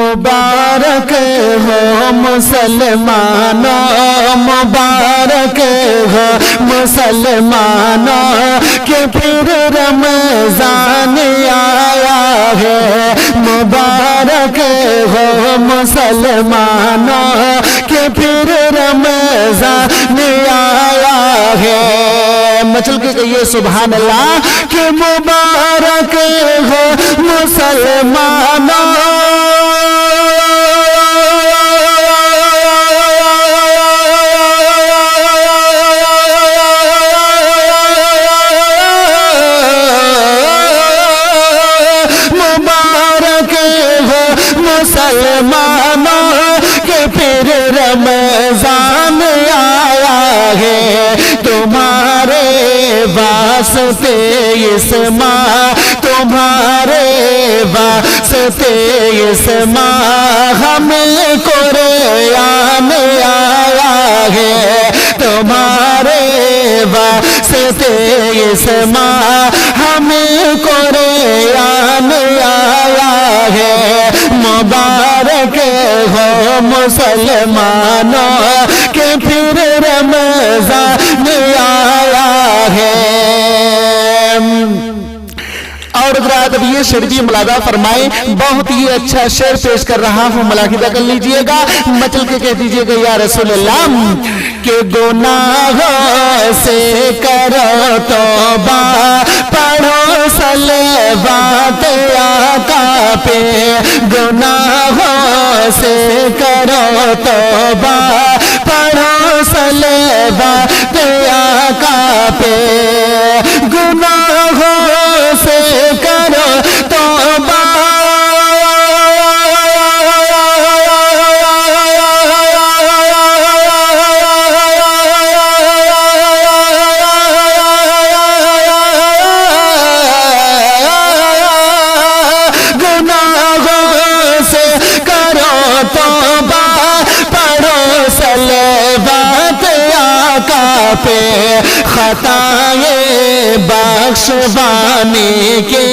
مبارک ہو مسلمانوں، مبارک ہو مسلمانوں کہ پھر رمضان آیا ہے، مبارک ہو مسلمانوں کہ پھر رمضان آیا ہے۔ مچل کے کہیے سبحان اللہ کہ مبارک ہو مسلمانوں، مبارک ہو مسلمانوں کہ پھر رمضان آیا ہے، تمہارے واسطے اس ماہ، تمہارے واسطے اس ماہ ہمیں قرآن آیا ہے، تمہارے واسطے اس ماہ ہمیں قرآن آیا ہے، مبارک ہو مسلمانوں کہ پھر رمضان آیا ہے۔ اور حضرات اب یہ شعر بھی ملاحظہ فرمائیں، بہت ہی اچھا شعر پیش کر رہا ہوں، ملاحظہ کر لیجئے گا، مچل کے کہہ دیجئے گا یا رسول اللہ کہ گناہوں سے کرو توبہ، پڑھو صلوات آقا پہ، گناہوں سے کرو توبہ، پڑھو صلوات آقا پہ، گناہوں سے کرو توبہ، گناہوں سے کرو توبہ، پڑھو صلوات آقا پہ، خطائیں بخشوانے کے،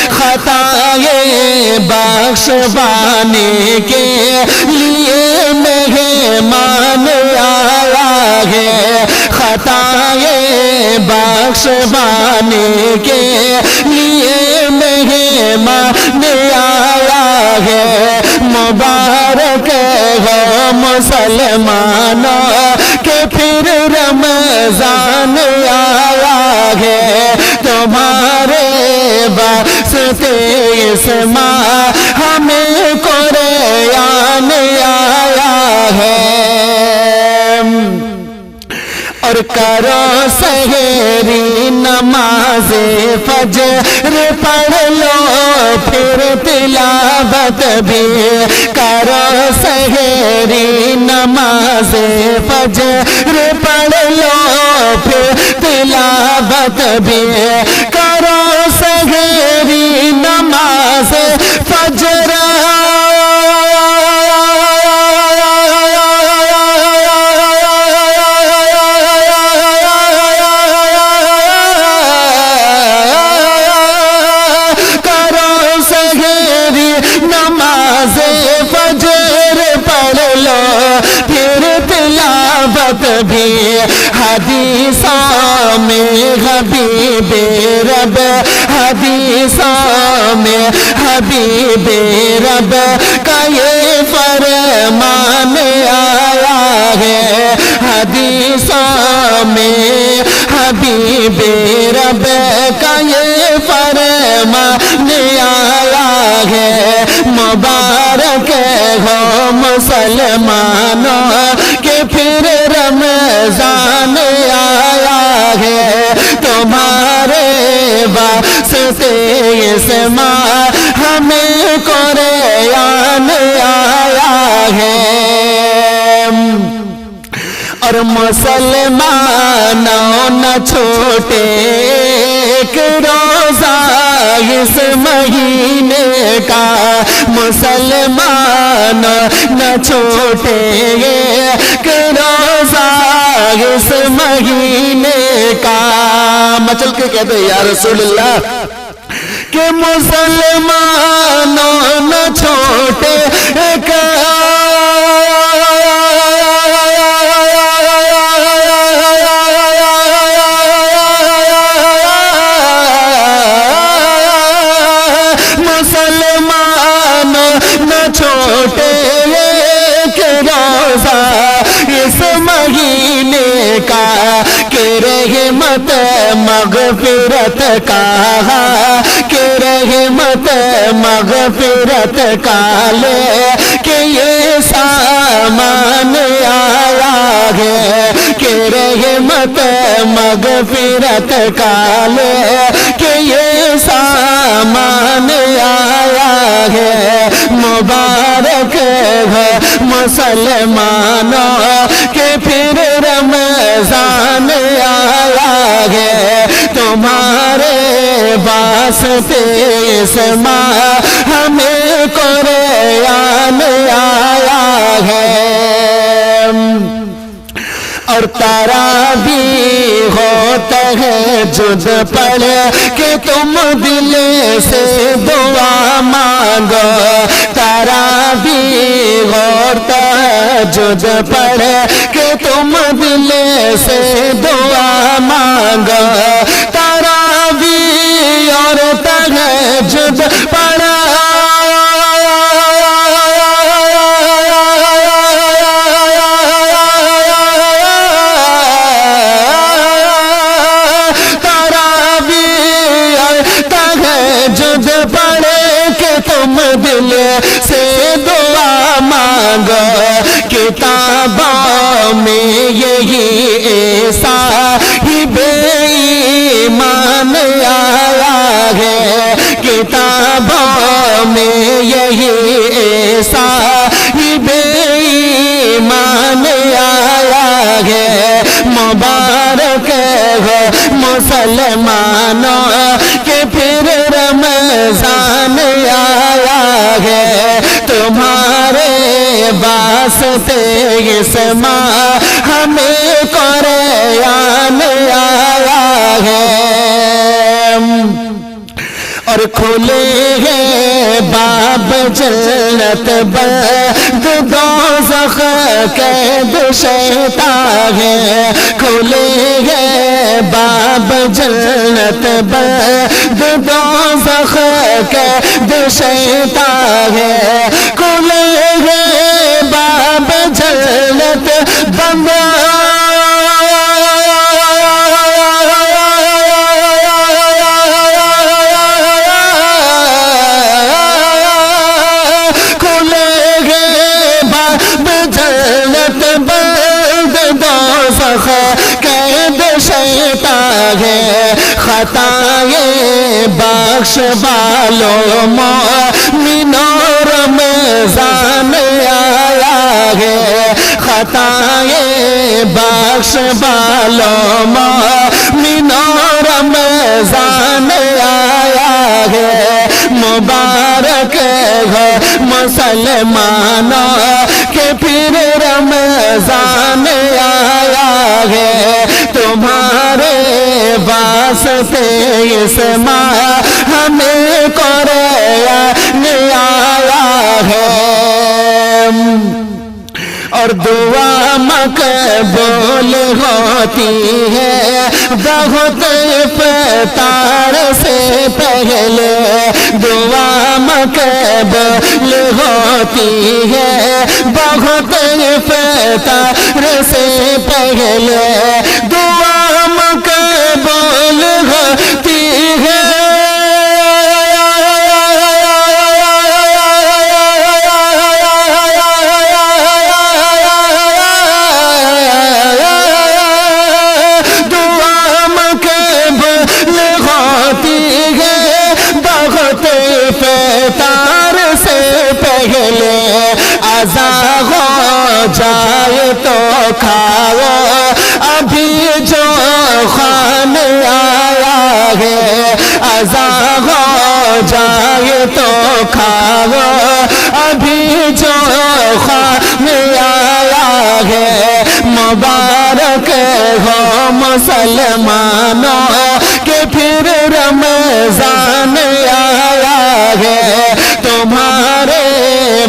خطائیں بخشوانے کے لیے مہمان آیا ہے، خطائیں بخشوانے کے لیے مہمان آیا ہے، مبارک ہو مسلمانوں کہ پھر رمضان آیا ہے، تمہارے واسطے اس ماہ ہمیں قرآن آیا ہے۔ اور کرو سحری نماز فجر پڑھ لو پھر تلاوت بھی، کرو سحری نماز فجر پڑھ لو پھر تلاوت بھی، کرو سحری نماز فجر، بھی حدیثوں میں حبیب رب، حدیثوں میں حبیب رب کا یہ فرمان آیا ہے، حدیثوں میں حبیب رب کا یہ فرمان آیا ہے، مبارک ہو مسلمانوں کہ پھر رمضان آیا ہے، تمہارے واسطے اس ماہ ہمیں قرآن آیا ہے۔ اور مسلمانوں نہ چھوٹے ایک روزہ اس مہینے کا، مسلمان نہ چھوٹے ایک روزہ اس مہینے کا، مچل کے کہتے یا رسول اللہ کہ مسلمانوں نہ چھوٹے چھوٹے کہ روزہ اس مہینے کا کہ رحمت مغفرت کا کہ رحمت مغفرت کا لے کہ یہ سامان آیا ہے کہ رحمت مغفرت کا لے کہ یہ سامان آیا ہے مبارک ہے مسلمانوں کہ پھر رمضان آیا ہے تمہارے واسطے اس ماہ ہمیں قرآن آیا ہے اور تراویح ہوتا ہے تہجد پڑھ کہ تم دل سے دعا مانگو تراویح اور تہجد پڑھ کہ تم دل سے دعا مانگو تراویح اور تہجد پڑھ دل سے دعا مانگو کتابوں میں یہی ایسا ہی بے ایمان آیا ہے کتابوں میں یہی ایسا ہی بے ایمان آیا ہے مبارک ہے مسلمانوں کہ پھر رمضان آیا ہے تمہارے واسطے اس ماہ ہمیں قرآن آیا ہے اور کھلے ہیں باب جنت بند دوزخ قید شیطان ہے کھلے ہیں باب جنت بند دوزخ قید شیطان ہے کھلے ہیں باب جنت بند قید شیطان ہے خطائیں بخش والوں مومنوں رمضان آیا ہے خطائیں بخش والوں مومنوں رمضان آیا ہے مبارک ہے مسلمانوں کہ پھر رمضان آیا ہے تمہارے واسطے اس ماہ ہمیں قرآن آیا ہے اور دعا مقبول ہوتی ہے بہت افطار سے پہلے دعا مقبول ہوتی ہے بہت افطار سے پہلے دعا مقبول ہوتی ہے افطار سے پہلے عزا ہو جائے تو کھاؤ ابھی جو خوان آیا ہے عزا ہو جائے تو کھاؤ ابھی جو خوان آیا ہے مبارک ہو مسلمانوں کہ پھر رمضان آیا ہے تمہارے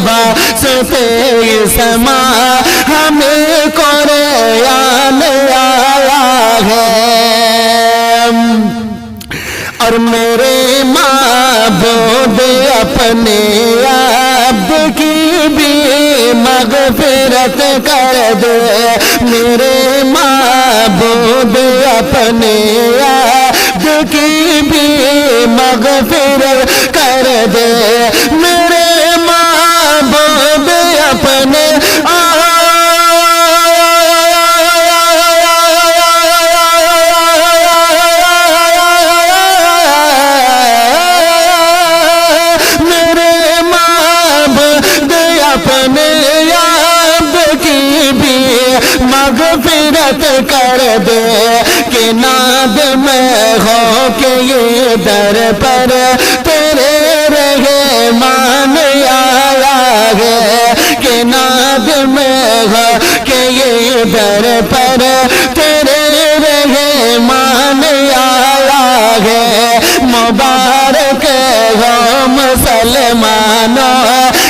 واسطے اس ماہ ہمیں قرآن آیا ہے اور میرے معبود اپنے عبد کی مغفرت کر دے میرے معبود اپنے عبد کی بھی مغفرت کر دے میرے معبود اپنے مغفرت کر دے کہ نادم ہو کہ یہ در پر تیرے رحمان آیا ہے کہ نادم ہو کہ یہ در پر تیرے رحمان آیا ہے مبارک ہو مسلمانوں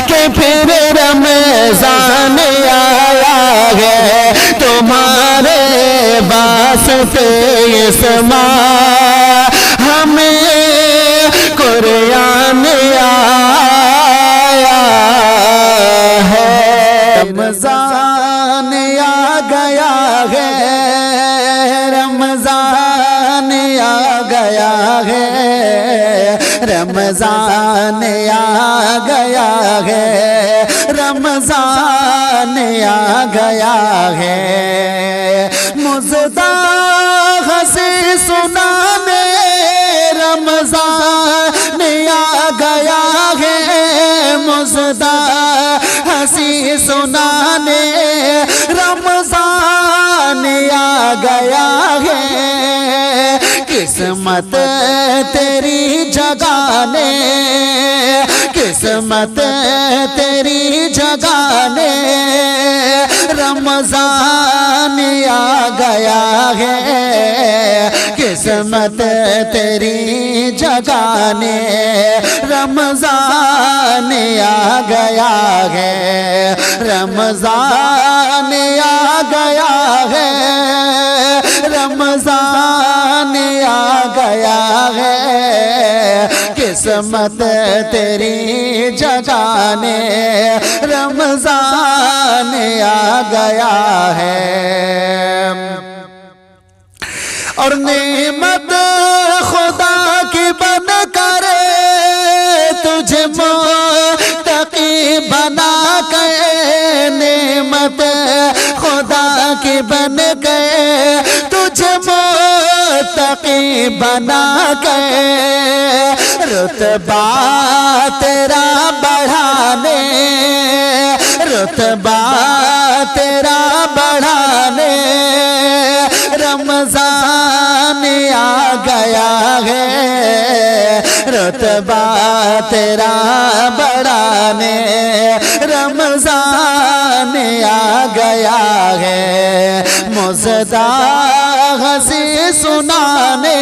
کہ پھر رمضان آیا ہے تمہارے واسطے اس ماہ ہمیں قرآن آیا ہے رمضان آ گیا ہے رمضان آ گیا ہے رمضان آ گیا ہے رمضان آ گیا ہے مزدہ ہنسی سنانے رمضان آ گیا ہے مزدہ ہنسی سنانے رمضان آ گیا ہے قسمت تیری جگانے قسمت تیری جگانے رمضان آ گیا ہے قسمت تیری جگانے رمضان آ گیا ہے رمضان آ گیا ہے رمضان آ گیا ہے قسمت تیری جگانے رمضان آ گیا ہے اور نعمت خدا کی بن کرے تجھے متقی بنا کے نعمت خدا کی بن کے تجھے متقی بنا کے رتبہ تیرا بڑھانے رتبہ تیرا بڑھانے رمضان آ گیا ہے رتبہ تیرا بڑھانے رمضان آ گیا ہے مزدہ ہنسی سنانے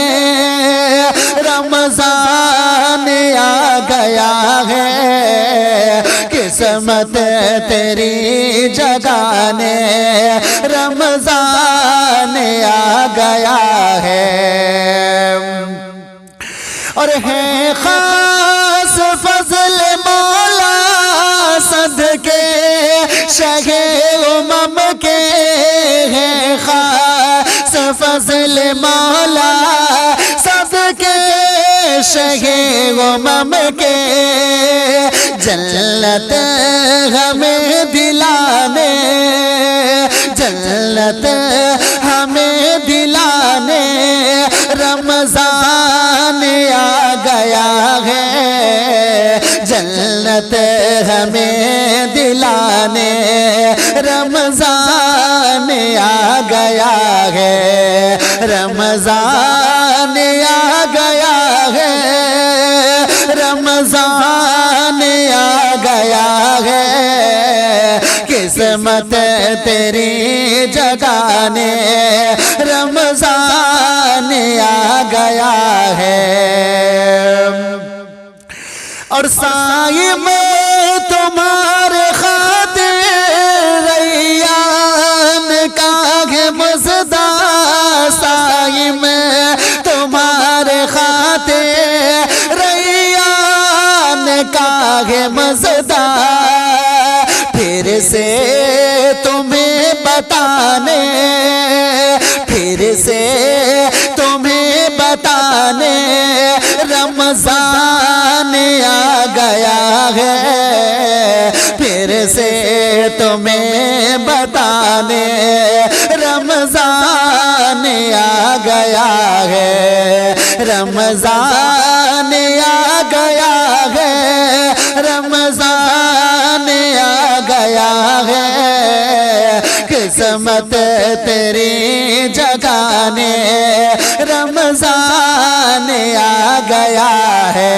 رمضان آ گیا ہے قسمت تیری جگانے رمضان آ گیا ہے اور ہے خاص فضل مولا صدقے شہ امم کے ہے خاص فضل مولا صدقے شہ امم کے جنت ہمیں دلانے جنت ہمیں دلانے رمضان آ گیا ہے جنت ہمیں دلانے رمضان آ گیا ہے رمضان آ گیا ہے رمضان آ گیا ہے قسمت تیری جگانے رمضان آ گیا ہے اور صائم تمہارے خاطر ریان کا ہے مزدہ صائم تمہارے خاطر ریان کا ہے مزدہ پھر سے ہے پھر سے تمہیں بتانے رمضان آ گیا ہے رمضان آ گیا ہے رمضان آ گیا ہے قسمت تیری جگانے رمضان آ گیا ہے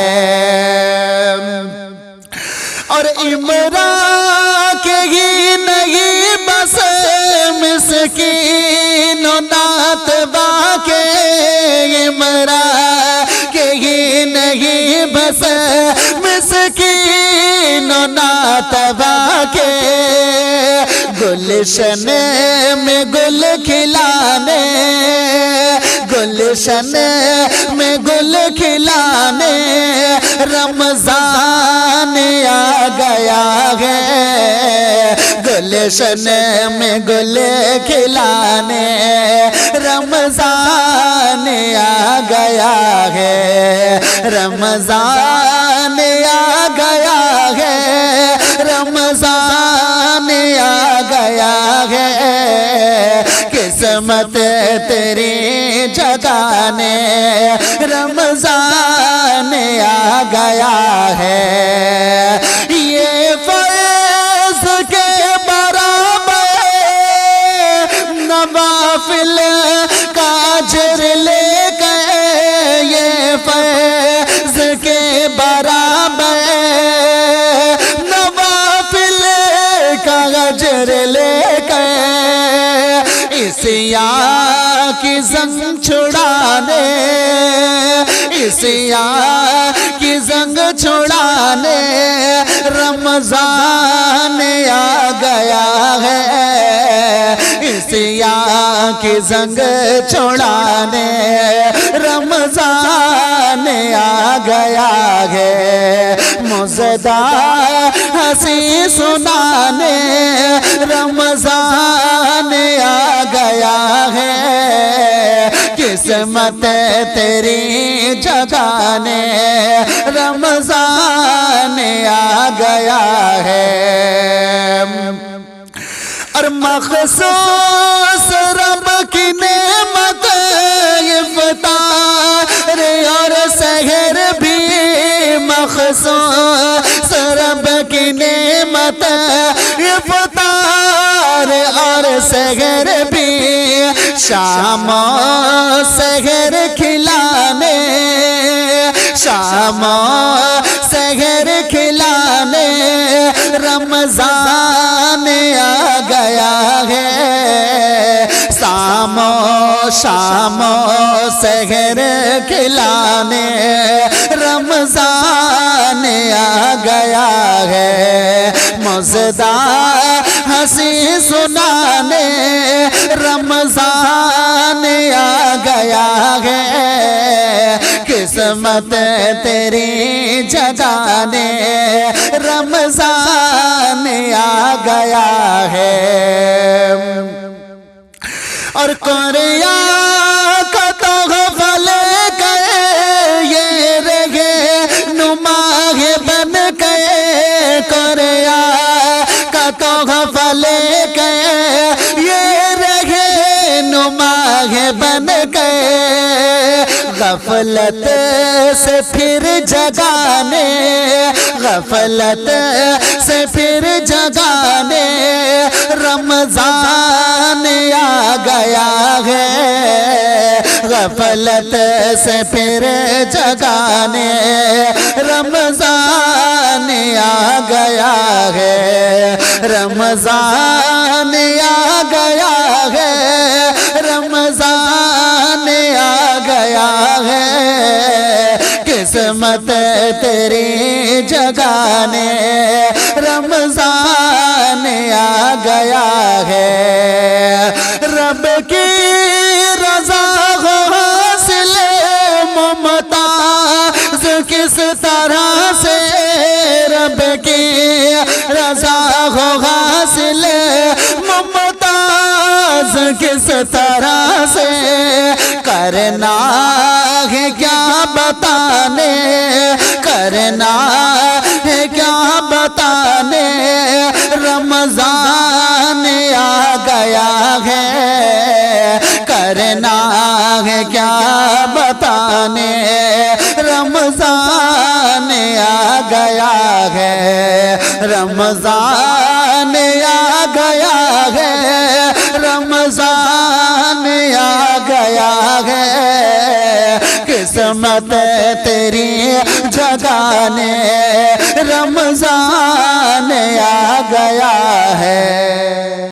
اور عمران کے ہی نہیں بس مسکین و ناتبا کے عمران کے ہی نہیں بس مسکین و ناتبا کے گلشن میں گل کھلانے گلشن میں گل کھلانے رمضان آ گیا ہے گلشن میں گل کھلانے رمضان آ گیا ہے رمضان آ گیا ہے رمضان آ گیا ہے قسمت تیری جگانے رمضان آ گیا ہے یہ فیض کے برابر نوافل کا اجر لے گئے یہ فیض کے برابر نوافل کا اجر لے گئے عیسیٰ کی زنگ چھڑانے عیسیٰ کی زنگ چھڑانے رمضان آ گیا ہے عیسیٰ کی زنگ چھڑانے رمضان آ گیا ہے مزدہ ہنسی سنانے رمضان آ گیا ہے قسمت تیری جگانے رمضان آ گیا ہے اور مخصوص رب کی نعمت افطار اور سحر بھی مخصوص رب کی نعمت افطار اور سحر بھی شام و سحر کھلانے شام و سحر کھلانے رمضان آ گیا ہے شام و سحر کھلانے رمضان آ گیا ہے مزدہ ہنسی سنانے رمضان آ گیا ہے قسمت تیری جگانے رمضان آ گیا ہے اور کوریا کا تحفہ لے گئے یہ رہے نماہ بن گئے کوریا کا تحفہ لے گئے یہ رہے نماہ بن گئے غفلت سے پھر جگانے غفلت سے پھر جگانے رمضان آ گیا ہے غفلت سے پھر جگانے رمضان آ گیا ہے رمضان آ گیا ہے رمضان آ گیا ہے قسمت تیری جگانے رمضان آ گیا ہے رب کی رضا حاصل ممتاز کس طرح سے رب کی رضا حاصل ممتاز کس طرح سے کرنا ہے کیا بتانے کرنا ہے کیا بتانے رمضان آ گیا ہے کرنا ہے کیا بتانے رمضان آ گیا ہے رمضان آ گیا ہے رمضان آ گیا ہے قسمت تیری جگانے رمضان آ گیا ہے